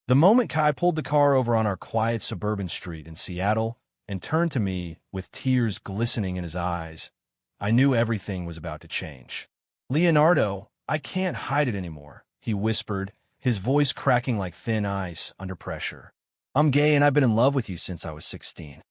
The moment Kai pulled the car over on our quiet suburban street in Seattle and turned to me with tears glistening in his eyes, I knew everything was about to change. "Leonardo, I can't hide it anymore," he whispered, his voice cracking like thin ice under pressure. "I'm gay and I've been in love with you since I was 16.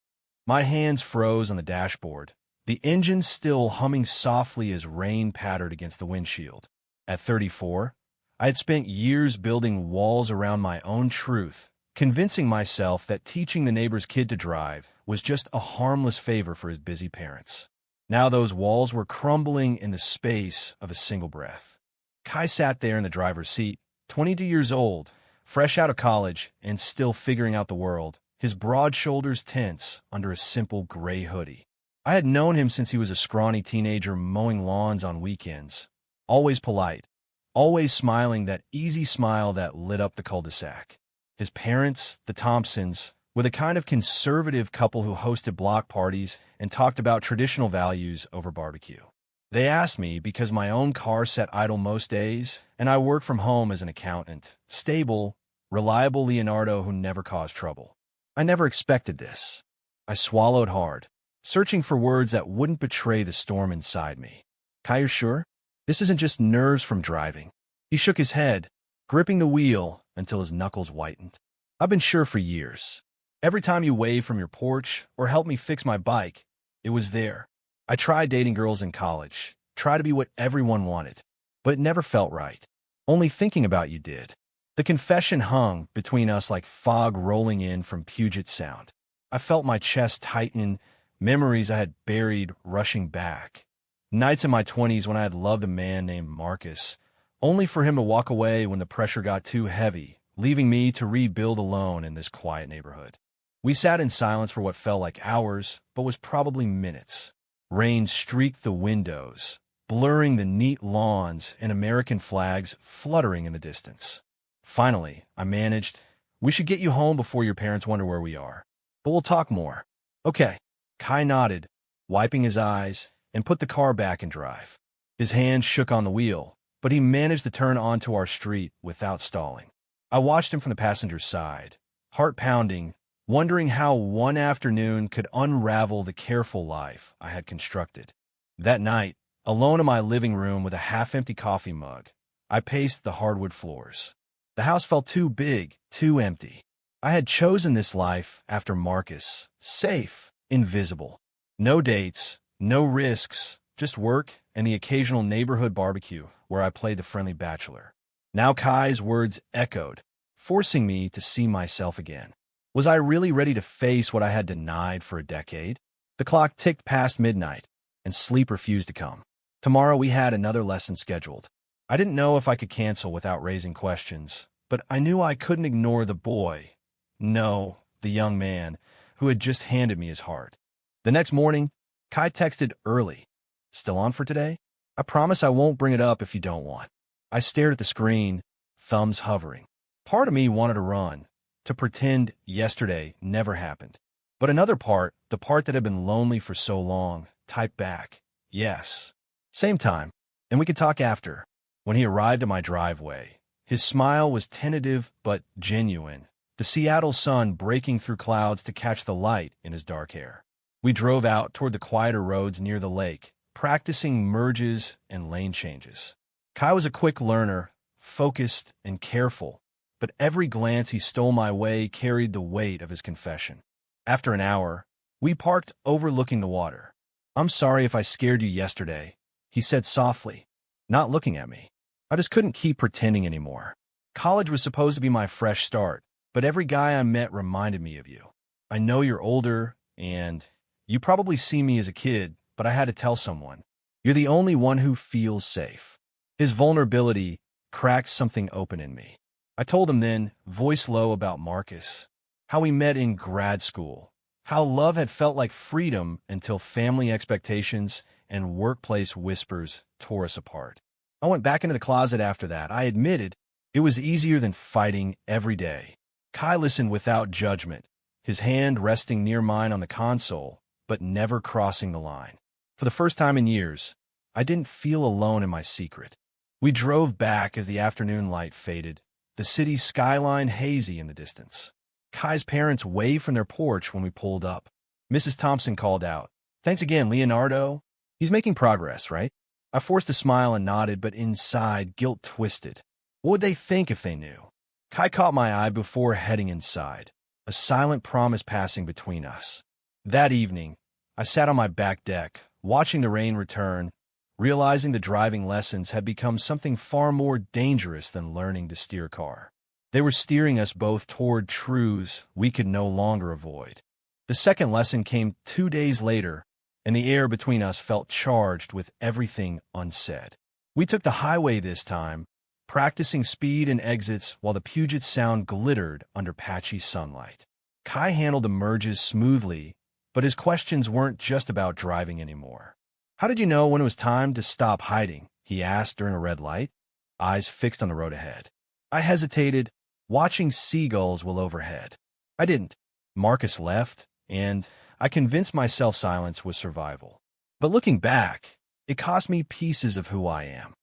My hands froze on the dashboard, the engine still humming softly as rain pattered against the windshield. At 34, I had spent years building walls around my own truth, convincing myself that teaching the neighbor's kid to drive was just a harmless favor for his busy parents. Now those walls were crumbling in the space of a single breath. Kai sat there in the driver's seat, 22 years old, fresh out of college and still figuring out the world, his broad shoulders tense under a simple gray hoodie. I had known him since he was a scrawny teenager mowing lawns on weekends, always polite, always smiling that easy smile that lit up the cul-de-sac. His parents, the Thompsons, were the kind of conservative couple who hosted block parties and talked about traditional values over barbecue. They asked me because my own car sat idle most days, and I worked from home as an accountant, stable, reliable Leonardo who never caused trouble. I never expected this. I swallowed hard, searching for words that wouldn't betray the storm inside me. "Kai, you're sure? This isn't just nerves from driving." He shook his head, gripping the wheel until his knuckles whitened. "I've been sure for years. Every time you waved from your porch or helped me fix my bike, it was there. I tried dating girls in college, tried to be what everyone wanted, but it never felt right. Only thinking about you did." The confession hung between us like fog rolling in from Puget Sound. I felt my chest tighten, memories I had buried rushing back. Nights in my 20s when I had loved a man named Marcus, only for him to walk away when the pressure got too heavy, leaving me to rebuild alone in this quiet neighborhood. We sat in silence for what felt like hours, but was probably minutes. Rain streaked the windows, blurring the neat lawns and American flags fluttering in the distance. Finally, I managed, "We should get you home before your parents wonder where we are. But we'll talk more." "Okay." Kai nodded, wiping his eyes, and put the car back in drive. His hand shook on the wheel, but he managed to turn onto our street without stalling. I watched him from the passenger's side, heart pounding, wondering how one afternoon could unravel the careful life I had constructed. That night, alone in my living room with a half-empty coffee mug, I paced the hardwood floors. The house felt too big, too empty. I had chosen this life after Marcus, safe, invisible. No dates, no risks, just work and the occasional neighborhood barbecue where I played the friendly bachelor. Now Kai's words echoed, forcing me to see myself again. Was I really ready to face what I had denied for a decade? The clock ticked past midnight, and sleep refused to come. Tomorrow we had another lesson scheduled. I didn't know if I could cancel without raising questions, but I knew I couldn't ignore the boy. No, the young man who had just handed me his heart. The next morning, Kai texted early. "Still on for today? I promise I won't bring it up if you don't want." I stared at the screen, thumbs hovering. Part of me wanted to run, to pretend yesterday never happened. But another part, the part that had been lonely for so long, typed back, "Yes. Same time, and we could talk after." When he arrived at my driveway, his smile was tentative but genuine, the Seattle sun breaking through clouds to catch the light in his dark hair. We drove out toward the quieter roads near the lake, practicing merges and lane changes. Kai was a quick learner, focused and careful, but every glance he stole my way carried the weight of his confession. After an hour, we parked overlooking the water. "I'm sorry if I scared you yesterday," he said softly, not looking at me. I just couldn't keep pretending anymore. College was supposed to be my fresh start, but every guy I met reminded me of you. I know you're older, and you probably see me as a kid, but I had to tell someone. You're the only one who feels safe. His vulnerability cracked something open in me. I told him then, voice low, about Marcus, how we met in grad school, how love had felt like freedom until family expectations and workplace whispers tore us apart. I went back into the closet after that. I admitted it was easier than fighting every day. Kai listened without judgment, his hand resting near mine on the console, but never crossing the line. For the first time in years, I didn't feel alone in my secret. We drove back as the afternoon light faded, the city's skyline hazy in the distance. Kai's parents waved from their porch when we pulled up. Mrs. Thompson called out, "Thanks again, Leonardo. He's making progress, right?" I forced a smile and nodded, but inside, guilt twisted. What would they think if they knew? Kai caught my eye before heading inside, a silent promise passing between us. That evening, I sat on my back deck, watching the rain return, realizing the driving lessons had become something far more dangerous than learning to steer a car. They were steering us both toward truths we could no longer avoid. The second lesson came 2 days later, and the air between us felt charged with everything unsaid. We took the highway this time, practicing speed and exits while the Puget Sound glittered under patchy sunlight. Kai handled the merges smoothly, but his questions weren't just about driving anymore. "How did you know when it was time to stop hiding?" he asked during a red light, eyes fixed on the road ahead. I hesitated, watching seagulls well overhead. I didn't. Marcus left, and I convinced myself silence was survival. But looking back, it cost me pieces of who I am.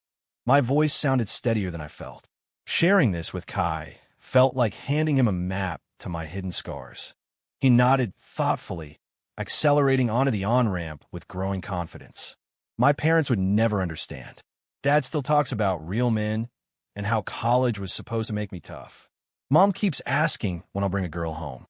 My voice sounded steadier than I felt. Sharing this with Kai felt like handing him a map to my hidden scars. He nodded thoughtfully, accelerating onto the on-ramp with growing confidence. My parents would never understand. Dad still talks about real men and how college was supposed to make me tough. Mom keeps asking when I'll bring a girl home.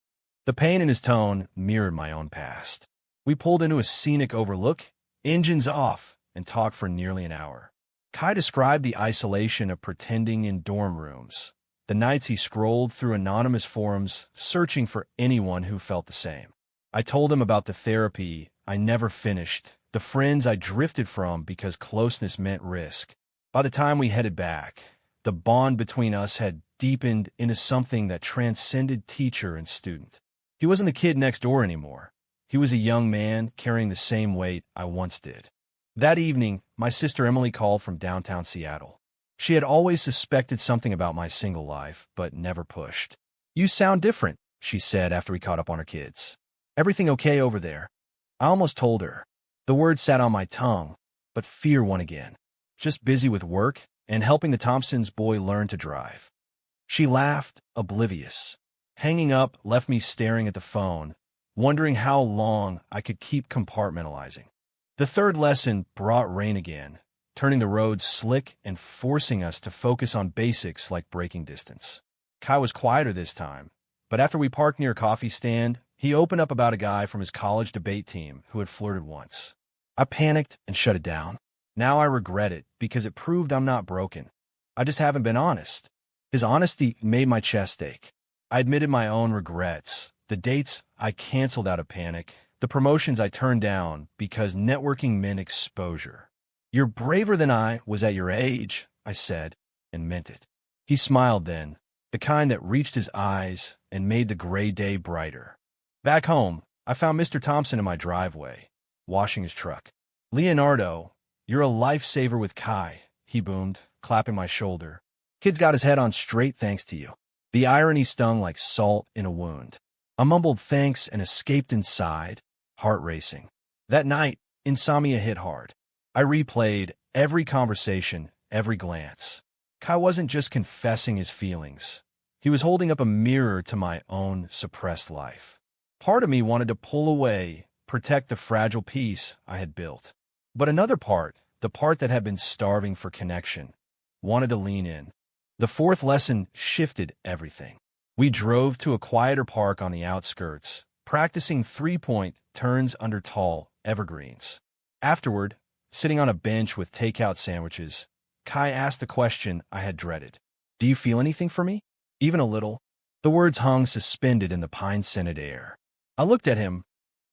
The pain in his tone mirrored my own past. We pulled into a scenic overlook, engines off, and talked for nearly an hour. Kai described the isolation of pretending in dorm rooms, the nights he scrolled through anonymous forums searching for anyone who felt the same. I told him about the therapy I never finished, the friends I drifted from because closeness meant risk. By the time we headed back, the bond between us had deepened into something that transcended teacher and student. He wasn't the kid next door anymore. He was a young man carrying the same weight I once did. That evening, my sister Emily called from downtown Seattle. She had always suspected something about my single life, but never pushed. "You sound different," she said after we caught up on our kids. "Everything okay over there?" I almost told her. The words sat on my tongue, but fear won again. "Just busy with work and helping the Thompsons' boy learn to drive." She laughed, oblivious. Hanging up left me staring at the phone, wondering how long I could keep compartmentalizing. The third lesson brought rain again, turning the roads slick and forcing us to focus on basics like braking distance. Kai was quieter this time, but after we parked near a coffee stand, he opened up about a guy from his college debate team who had flirted once. I panicked and shut it down. Now I regret it because it proved I'm not broken. I just haven't been honest. His honesty made my chest ache. I admitted my own regrets, the dates I canceled out of panic, the promotions I turned down because networking meant exposure. "You're braver than I was at your age," I said, and meant it. He smiled then, the kind that reached his eyes and made the gray day brighter. Back home, I found Mr. Thompson in my driveway, washing his truck. "Leonardo, you're a lifesaver with Kai," he boomed, clapping my shoulder. "Kid's got his head on straight thanks to you." The irony stung like salt in a wound. I mumbled thanks and escaped inside, heart racing. That night, insomnia hit hard. I replayed every conversation, every glance. Kai wasn't just confessing his feelings. He was holding up a mirror to my own suppressed life. Part of me wanted to pull away, protect the fragile peace I had built. But another part, the part that had been starving for connection, wanted to lean in. The fourth lesson shifted everything. We drove to a quieter park on the outskirts, practicing three-point turns under tall evergreens. Afterward, sitting on a bench with takeout sandwiches, Kai asked the question I had dreaded. "Do you feel anything for me? Even a little?" The words hung suspended in the pine-scented air. I looked at him,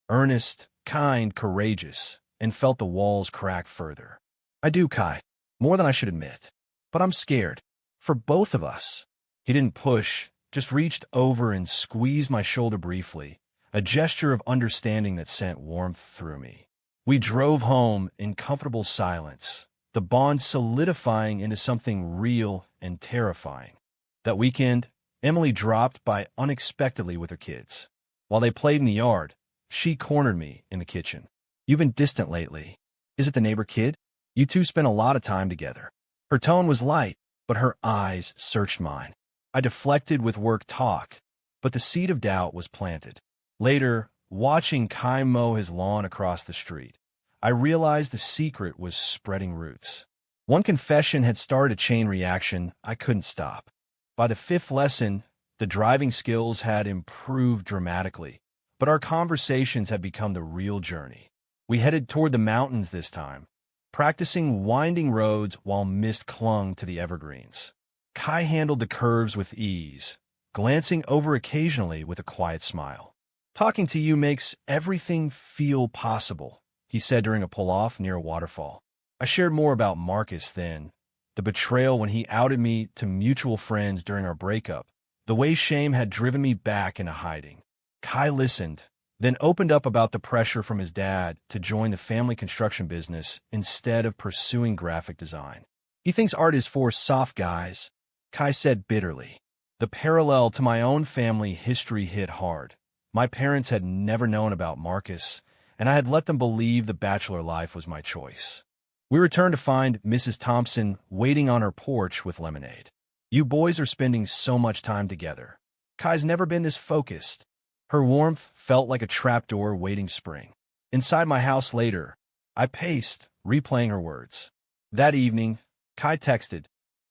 earnest, kind, courageous, and felt the walls crack further. "I do, Kai. More than I should admit. But I'm scared. For both of us." He didn't push, just reached over and squeezed my shoulder briefly, a gesture of understanding that sent warmth through me. We drove home in comfortable silence, the bond solidifying into something real and terrifying. That weekend, Emily dropped by unexpectedly with her kids. While they played in the yard, she cornered me in the kitchen. "You've been distant lately. Is it the neighbor kid? You two spend a lot of time together." Her tone was light, but her eyes searched mine. I deflected with work talk, but the seed of doubt was planted. Later, watching Kai mow his lawn across the street, I realized the secret was spreading roots. One confession had started a chain reaction I couldn't stop. By the fifth lesson, the driving skills had improved dramatically, but our conversations had become the real journey. We headed toward the mountains this time, practicing winding roads while mist clung to the evergreens. Kai handled the curves with ease, glancing over occasionally with a quiet smile. "Talking to you makes everything feel possible," he said during a pull-off near a waterfall. I shared more about Marcus then, the betrayal when he outed me to mutual friends during our breakup, the way shame had driven me back into hiding. Kai listened, then opened up about the pressure from his dad to join the family construction business instead of pursuing graphic design. "He thinks art is for soft guys," Kai said bitterly. The parallel to my own family history hit hard. My parents had never known about Marcus, and I had let them believe the bachelor life was my choice. We returned to find Mrs. Thompson waiting on her porch with lemonade. "You boys are spending so much time together. Kai's never been this focused." Her warmth felt like a trapdoor waiting spring. Inside my house later, I paced, replaying her words. That evening, Kai texted,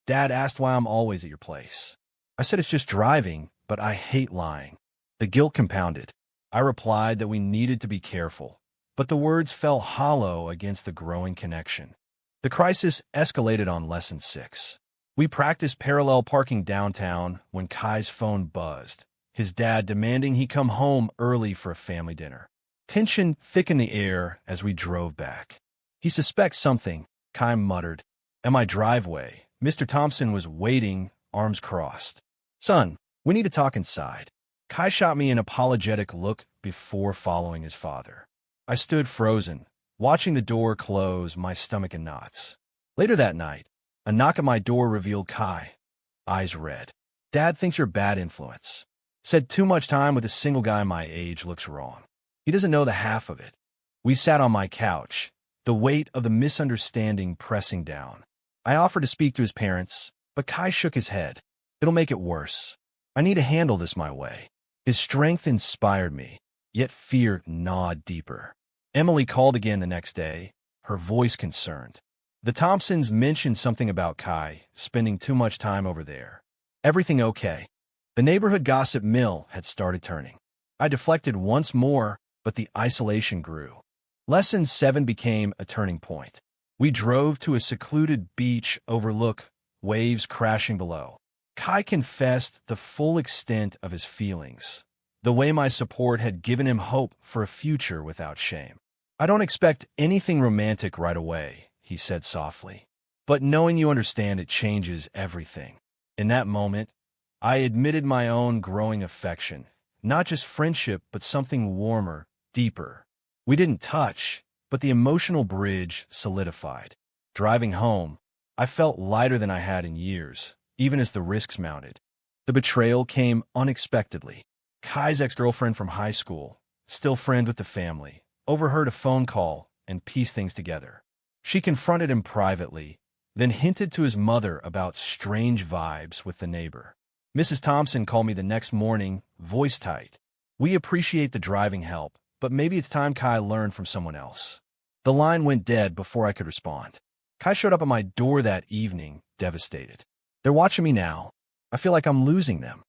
"Dad asked why I'm always at your place." I said it's just driving, but I hate lying. The guilt compounded. I replied that we needed to be careful, but the words fell hollow against the growing connection. The crisis escalated on lesson 6. We practiced parallel parking downtown when Kai's phone buzzed, his dad demanding he come home early for a family dinner. Tension thickened the air as we drove back. "He suspects something," Kai muttered. At my driveway, Mr. Thompson was waiting, arms crossed. "Son, we need to talk inside." Kai shot me an apologetic look before following his father. I stood frozen, watching the door close, my stomach in knots. Later that night, a knock at my door revealed Kai, eyes red. "Dad thinks you're a bad influence. Said too much time with a single guy my age looks wrong. He doesn't know the half of it." We sat on my couch, the weight of the misunderstanding pressing down. I offered to speak to his parents, but Kai shook his head. "It'll make it worse. I need to handle this my way." His strength inspired me, yet fear gnawed deeper. Emily called again the next day, her voice concerned. The Thompsons mentioned something about Kai spending too much time over there. Everything okay? The neighborhood gossip mill had started turning. I deflected once more, but the isolation grew. Lesson 7 became a turning point. We drove to a secluded beach overlook, waves crashing below. Kai confessed the full extent of his feelings, the way my support had given him hope for a future without shame. "I don't expect anything romantic right away," he said softly. "But knowing you understand it changes everything." In that moment, I admitted my own growing affection, not just friendship, but something warmer, deeper. We didn't touch, but the emotional bridge solidified. Driving home, I felt lighter than I had in years, even as the risks mounted. The betrayal came unexpectedly. Kai's ex-girlfriend from high school, still friend with the family, overheard a phone call and pieced things together. She confronted him privately, then hinted to his mother about strange vibes with the neighbor. Mrs. Thompson called me the next morning, voice tight. "We appreciate the driving help, but maybe it's time Kai learned from someone else." The line went dead before I could respond. Kai showed up at my door that evening, devastated. "They're watching me now. I feel like I'm losing them."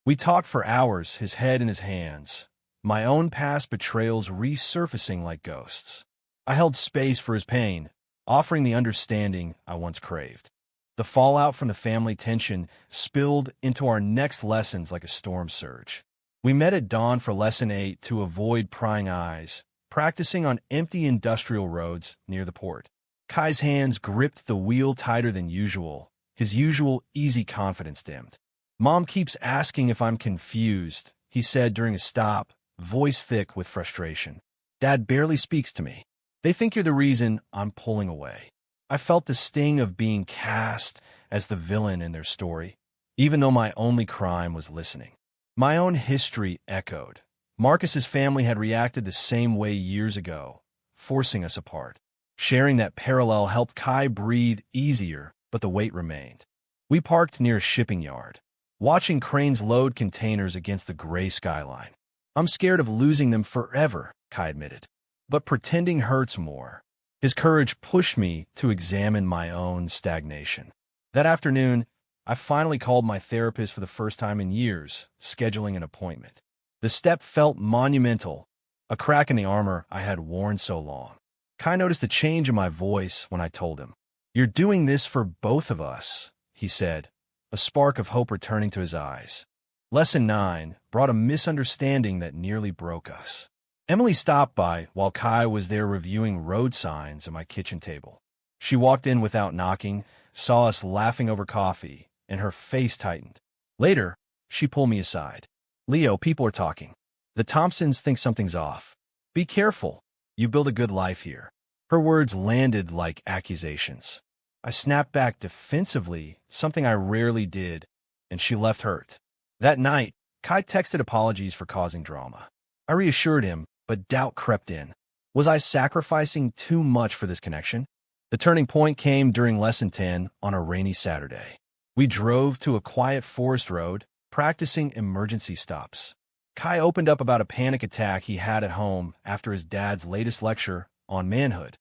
We talked for hours, his head in his hands, my own past betrayals resurfacing like ghosts. I held space for his pain, offering the understanding I once craved. The fallout from the family tension spilled into our next lessons like a storm surge. We met at dawn for lesson 8 to avoid prying eyes, practicing on empty industrial roads near the port. Kai's hands gripped the wheel tighter than usual, his usual easy confidence dimmed. "Mom keeps asking if I'm confused," he said during a stop, voice thick with frustration. "Dad barely speaks to me. They think you're the reason I'm pulling away." I felt the sting of being cast as the villain in their story, even though my only crime was listening. My own history echoed. Marcus's family had reacted the same way years ago, forcing us apart. Sharing that parallel helped Kai breathe easier, but the weight remained. We parked near a shipping yard. watching cranes load containers against the gray skyline. I'm scared of losing them forever, Kai admitted. But pretending hurts more. His courage pushed me to examine my own stagnation. That afternoon, I finally called my therapist for the first time in years, scheduling an appointment. The step felt monumental, a crack in the armor I had worn so long. Kai noticed a change in my voice when I told him. "You're doing this for both of us," he said, a spark of hope returning to his eyes. Lesson 9 brought a misunderstanding that nearly broke us. Emily stopped by while Kai was there reviewing road signs at my kitchen table. She walked in without knocking, saw us laughing over coffee, and her face tightened. Later, she pulled me aside. "Leo, people are talking. The Thompsons think something's off. Be careful. You build a good life here." Her words landed like accusations. I snapped back defensively, something I rarely did, and she left hurt. That night, Kai texted apologies for causing drama. I reassured him, but doubt crept in. Was I sacrificing too much for this connection? The turning point came during Lesson 10 on a rainy Saturday. We drove to a quiet forest road, practicing emergency stops. Kai opened up about a panic attack he had at home after his dad's latest lecture on manhood.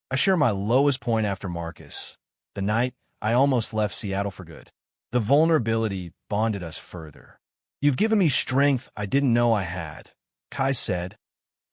I share my lowest point after Marcus, the night I almost left Seattle for good. The vulnerability bonded us further. "You've given me strength I didn't know I had," Kai said,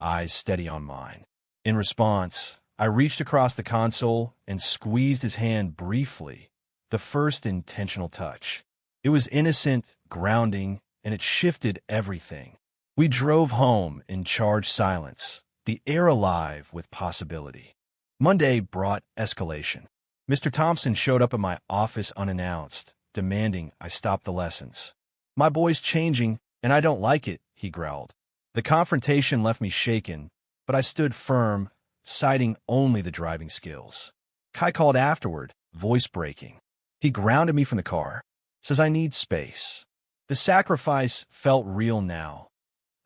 eyes steady on mine. In response, I reached across the console and squeezed his hand briefly, the first intentional touch. It was innocent, grounding, and it shifted everything. We drove home in charged silence, the air alive with possibility. Monday brought escalation. Mr. Thompson showed up at my office unannounced, demanding I stop the lessons. "My boy's changing, and I don't like it," he growled. The confrontation left me shaken, but I stood firm, citing only the driving skills. Kai called afterward, voice breaking. He grounded me from the car, says I need space. The sacrifice felt real now.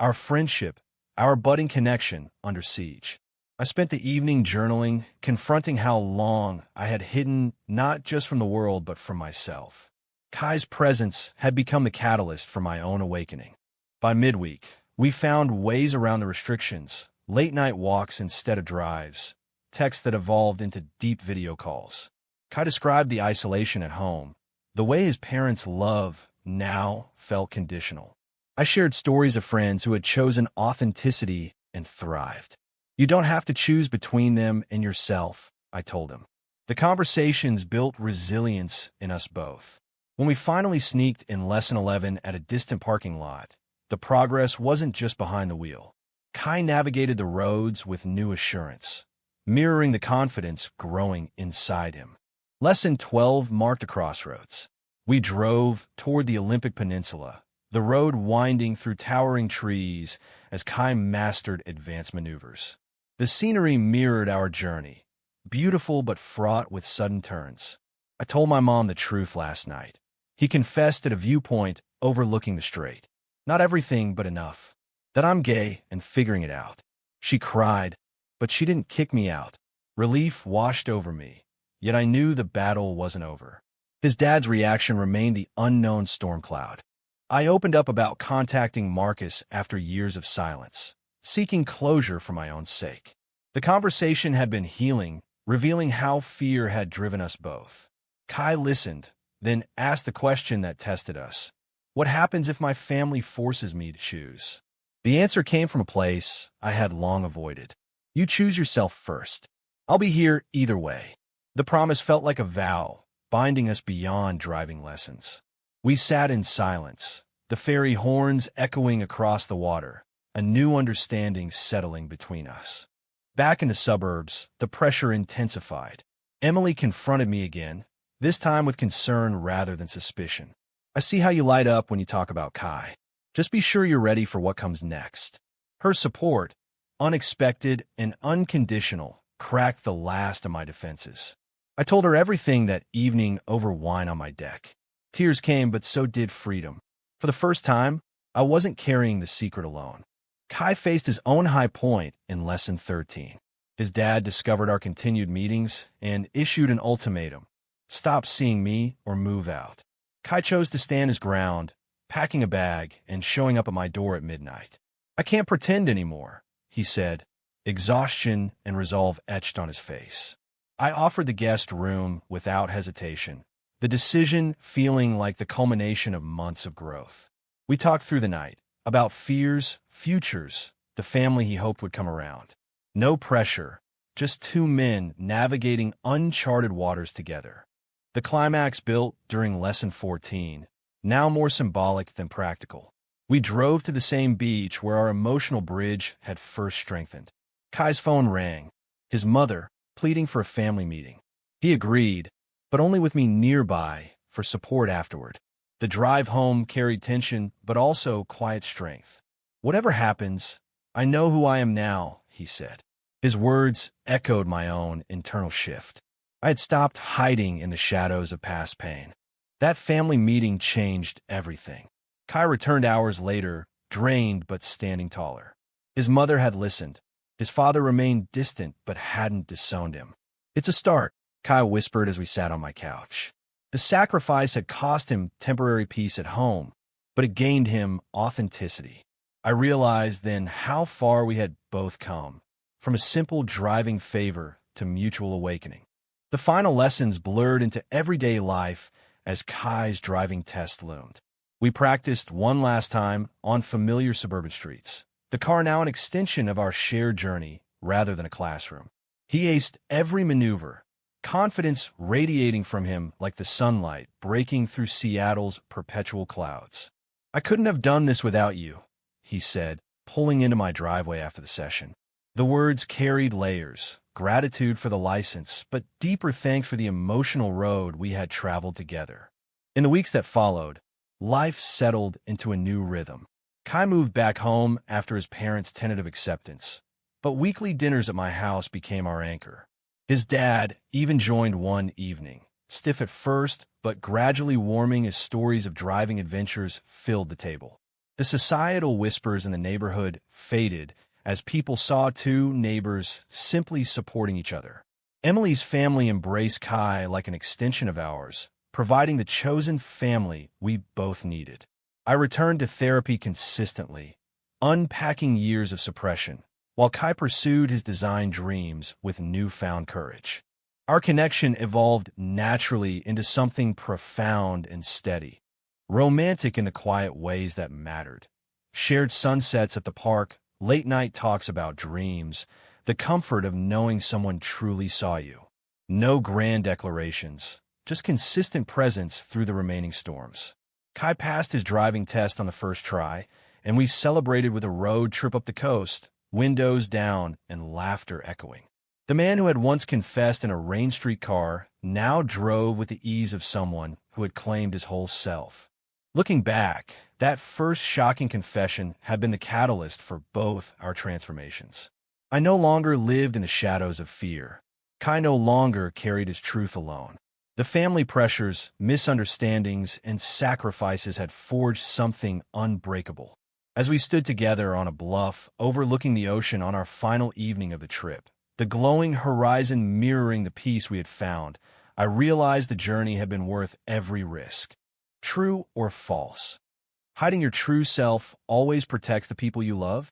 Our friendship, our budding connection, under siege. I spent the evening journaling, confronting how long I had hidden not just from the world but from myself. Kai's presence had become the catalyst for my own awakening. By midweek, we found ways around the restrictions, late-night walks instead of drives, texts that evolved into deep video calls. Kai described the isolation at home. The way his parents' love now felt conditional. I shared stories of friends who had chosen authenticity and thrived. "You don't have to choose between them and yourself," I told him. The conversations built resilience in us both. When we finally sneaked in Lesson 11 at a distant parking lot, the progress wasn't just behind the wheel. Kai navigated the roads with new assurance, mirroring the confidence growing inside him. Lesson 12 marked a crossroads. We drove toward the Olympic Peninsula, the road winding through towering trees as Kai mastered advanced maneuvers. The scenery mirrored our journey, beautiful but fraught with sudden turns. I told my mom the truth last night. He confessed at a viewpoint overlooking the strait. Not everything, but enough. That I'm gay and figuring it out. She cried, but she didn't kick me out. Relief washed over me, yet I knew the battle wasn't over. His dad's reaction remained the unknown storm cloud. I opened up about contacting Marcus after years of silence, seeking closure for my own sake. The conversation had been healing, revealing how fear had driven us both. Kai listened, then asked the question that tested us. What happens if my family forces me to choose? The answer came from a place I had long avoided. You choose yourself first. I'll be here either way. The promise felt like a vow, binding us beyond driving lessons. We sat in silence, the ferry horns echoing across the water, a new understanding settling between us. Back in the suburbs, the pressure intensified. Emily confronted me again, this time with concern rather than suspicion. "I see how you light up when you talk about Kai. Just be sure you're ready for what comes next." Her support, unexpected and unconditional, cracked the last of my defenses. I told her everything that evening over wine on my deck. Tears came, but so did freedom. For the first time, I wasn't carrying the secret alone. Kai faced his own high point in Lesson 13. His dad discovered our continued meetings and issued an ultimatum: stop seeing me or move out. Kai chose to stand his ground, packing a bag and showing up at my door at midnight. "I can't pretend anymore," he said, exhaustion and resolve etched on his face. I offered the guest room without hesitation, the decision feeling like the culmination of months of growth. We talked through the night, about fears, futures, the family he hoped would come around. No pressure, just two men navigating uncharted waters together. The climax built during Lesson 14, now more symbolic than practical. We drove to the same beach where our emotional bridge had first strengthened. Kai's phone rang, his mother pleading for a family meeting. He agreed, but only with me nearby for support afterward. The drive home carried tension, but also quiet strength. "Whatever happens, I know who I am now," he said. His words echoed my own internal shift. I had stopped hiding in the shadows of past pain. That family meeting changed everything. Kai returned hours later, drained but standing taller. His mother had listened. His father remained distant but hadn't disowned him. "It's a start," Kai whispered as we sat on my couch. The sacrifice had cost him temporary peace at home, but it gained him authenticity. I realized then how far we had both come, from a simple driving favor to mutual awakening. The final lessons blurred into everyday life as Kai's driving test loomed. We practiced one last time on familiar suburban streets, the car now an extension of our shared journey rather than a classroom. He aced every maneuver, confidence radiating from him like the sunlight breaking through Seattle's perpetual clouds. "I couldn't have done this without you," he said, pulling into my driveway after the session. The words carried layers, gratitude for the license, but deeper thanks for the emotional road we had traveled together. In the weeks that followed, life settled into a new rhythm. Kai moved back home after his parents' tentative acceptance, but weekly dinners at my house became our anchor. His dad even joined one evening, stiff at first, but gradually warming as stories of driving adventures filled the table. The societal whispers in the neighborhood faded as people saw two neighbors simply supporting each other. Emily's family embraced Kai like an extension of ours, providing the chosen family we both needed. I returned to therapy consistently, unpacking years of suppression, while Kai pursued his design dreams with newfound courage. Our connection evolved naturally into something profound and steady, romantic in the quiet ways that mattered. Shared sunsets at the park, late-night talks about dreams, the comfort of knowing someone truly saw you. No grand declarations, just consistent presence through the remaining storms. Kai passed his driving test on the first try, and we celebrated with a road trip up the coast, windows down and laughter echoing. The man who had once confessed in a Rain Street car now drove with the ease of someone who had claimed his whole self. Looking back, that first shocking confession had been the catalyst for both our transformations. I no longer lived in the shadows of fear. Kai no longer carried his truth alone. The family pressures, misunderstandings, and sacrifices had forged something unbreakable. As we stood together on a bluff overlooking the ocean on our final evening of the trip, the glowing horizon mirroring the peace we had found, I realized the journey had been worth every risk. True or false? Hiding your true self always protects the people you love?